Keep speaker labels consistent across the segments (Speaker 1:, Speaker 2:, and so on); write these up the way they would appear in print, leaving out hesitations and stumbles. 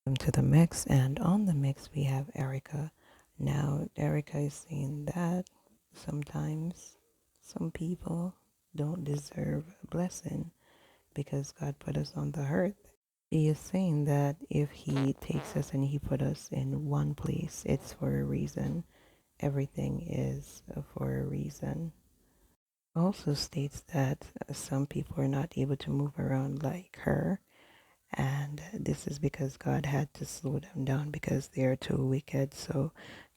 Speaker 1: To the mix, and on the mix we have Erica. Now, Erica is saying that sometimes some people don't deserve a blessing because God put us on the earth. He is saying that if He takes us and He put us in one place, it's for a reason. Everything is for a reason. Also states that some people are not able to move around like her, and this is because God had to slow them down because they are too wicked. So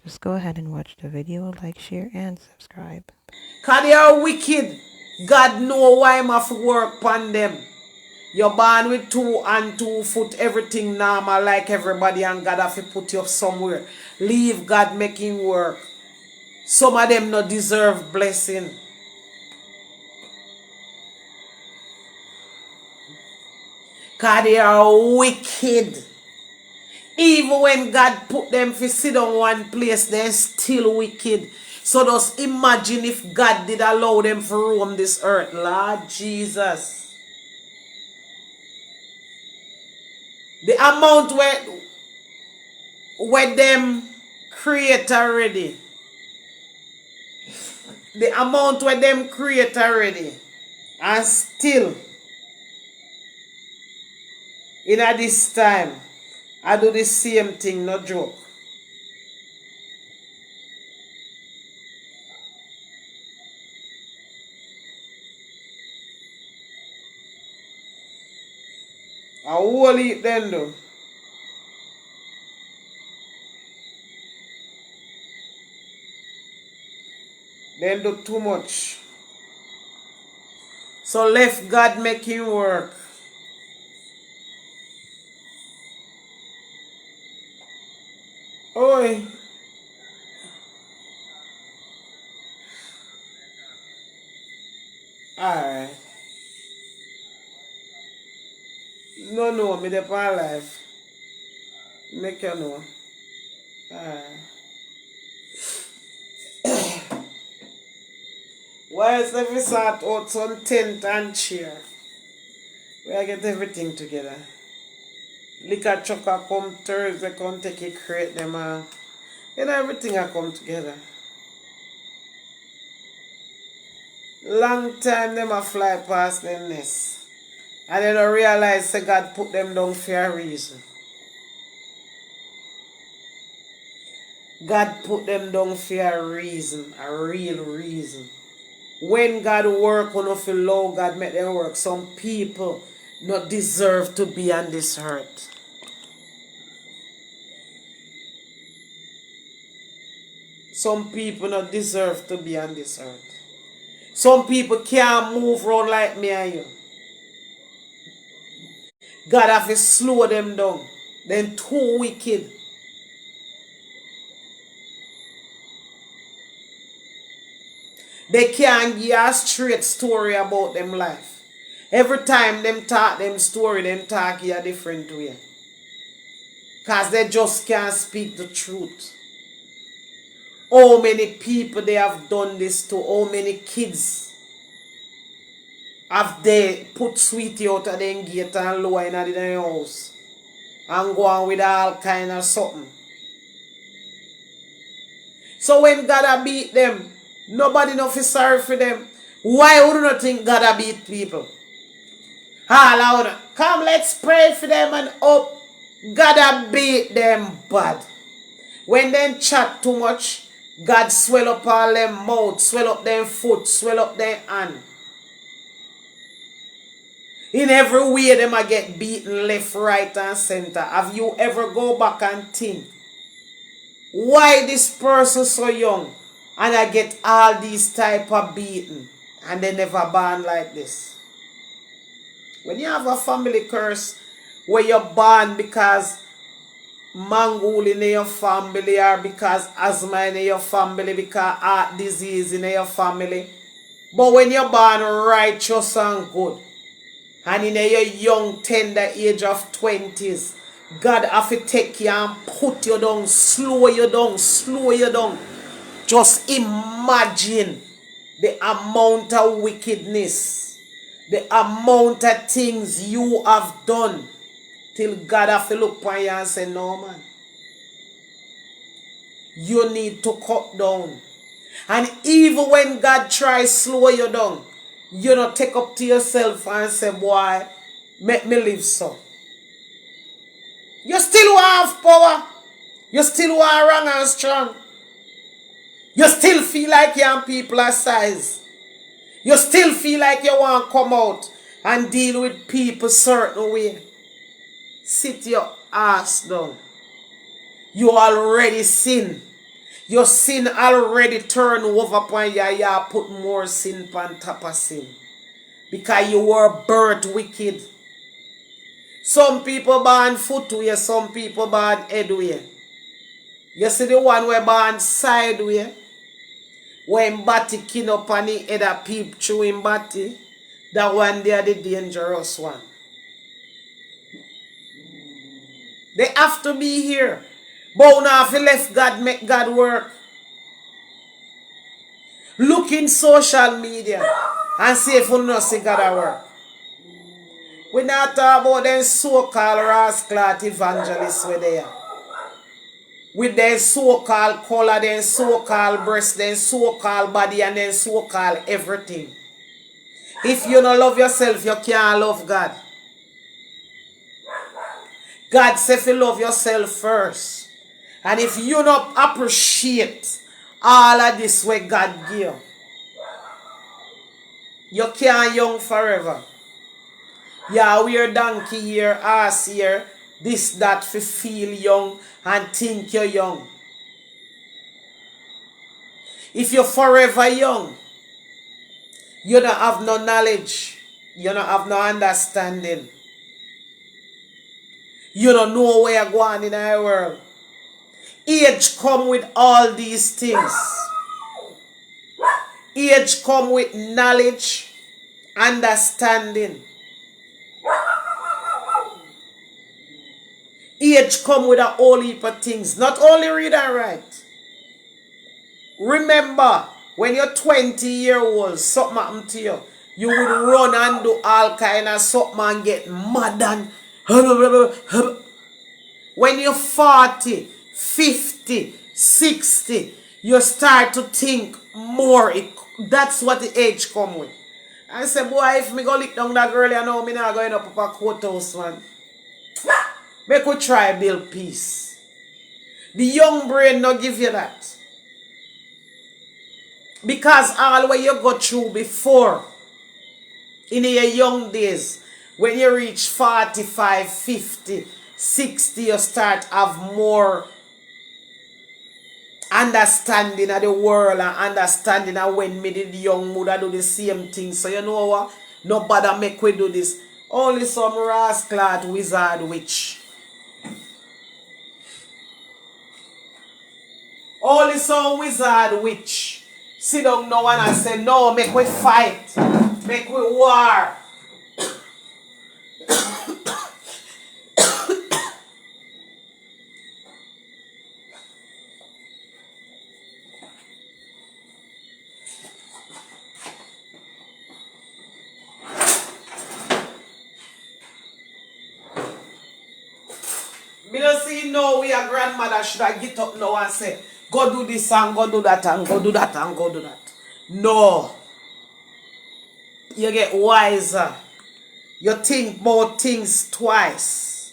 Speaker 1: just go ahead and watch the video, like, share, and subscribe.
Speaker 2: Cause they are wicked. God know why I'm have to work on them. You're born with 2 and 2 foot, everything normal like everybody, and God have to put you somewhere. Leave God making work. Some of them not deserve blessing. Cause they are wicked. Even when God put them to sit on one place, they're still wicked. So just imagine if God did allow them to roam this earth. Lord Jesus. The amount where them create already. The amount where them create already. And still, in at this time, I do the same thing, no joke. I whole heap then though. Then do too much. So left God making work. Oi. Alright. No, me dey pan life. Make you know. Alright. Why is every sort out some tent and chair? Where I get everything together. Liquor truck a come Thursday, come take it, create them everything a come together. Long time them a fly past them nest. And they don't realize say God put them down for a reason. God put them down for a reason, a real reason. When God work, on if you allow God make them work, some people not deserve to be on this earth. Some people not deserve to be on this earth. Some people can't move around like me and you. God have to slow them down. Them too wicked. They can't give a straight story about them life. Every time them talk them story, them talk in a different way. Cause they just can't speak the truth. How many people they have done this to? How many kids have they put sweetie out of their gate and lower in their house and go on with all kind of something? So when God a beat them, nobody no feel sorry for them. Why would you not think God a beat people? All out. Come, let's pray for them and hope God a beat them bad. When they chat too much, God swell up all them mouth, swell up their foot, swell up their hand. In every way, them a get beaten left, right, and center. Have you ever go back and think why this person so young and I get all these type of beaten and they never born like this? When you have a family curse where you're born because mangool in your family or because asthma in your family, because heart disease in your family, but when you're born righteous and good and in your young tender age of 20s, God have to take you and put you down, slow you down, slow you down. Just imagine the amount of wickedness, the amount of things you have done till God have to look upon you and say, no man. You need to cut down. And even when God tries slow you down, you don't take up to yourself and say, boy, make me live so. You still have power. You still want wrong and strong. You still feel like young people are size. You still feel like you want to come out and deal with people certain way. Sit your ass down. You already sin. Your sin already turned over upon you. You put more sin on top of sin. Because you were birthed wicked. Some people born footway, some people born headway. You see the one where born sideway, when body kin up on the head a peep through him body, that one they are the dangerous one. They have to be here. But now if you left God, make God work. Look in social media and see if you not see God at work. We not talk about them so-called rascal evangelists where they are. With their so-called color, their so-called breast, their so-called body, and their so-called everything. If you don't love yourself, you can't love God. God says if you love yourself first. And if you don't appreciate all of this what God give you can't young forever. Yeah, wear donkey here, ass here, this, that, to feel young and think you're young. If you're forever young, you don't have no knowledge. You don't have no understanding. You don't know where you're going in the world. Age come with all these things. Age come with knowledge, understanding. Age come with a whole heap of things. Not only read and write. Remember, when you're 20-year-old, something happened to you. You would run and do all kind of something and get mad and when you're 40, 50, 60, you start to think more. That's what the age come with. I say, boy, if me go lick down that girl, you know, me not going up a courthouse, man. Make we try build peace. The young brain not give you that. Because all what you go through before, in your young days, when you reach 45, 50, 60, you start have more understanding of the world and understanding of when me did young mother do the same thing. So you know what? Nobody make we do this. Only some rascal wizard witch. Only some wizard witch. Sit down now and I say, no, make we fight. Make we war. Me don't see no way a grandmother should I get up now and say, go do this and go do that and go do that and go do that. No. You get wiser. You think about things twice.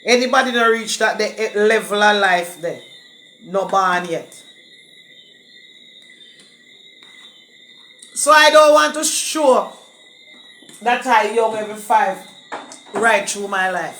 Speaker 2: Anybody not reach that the level of life there? No born yet. So I don't want to show that I young every 5 right through my life.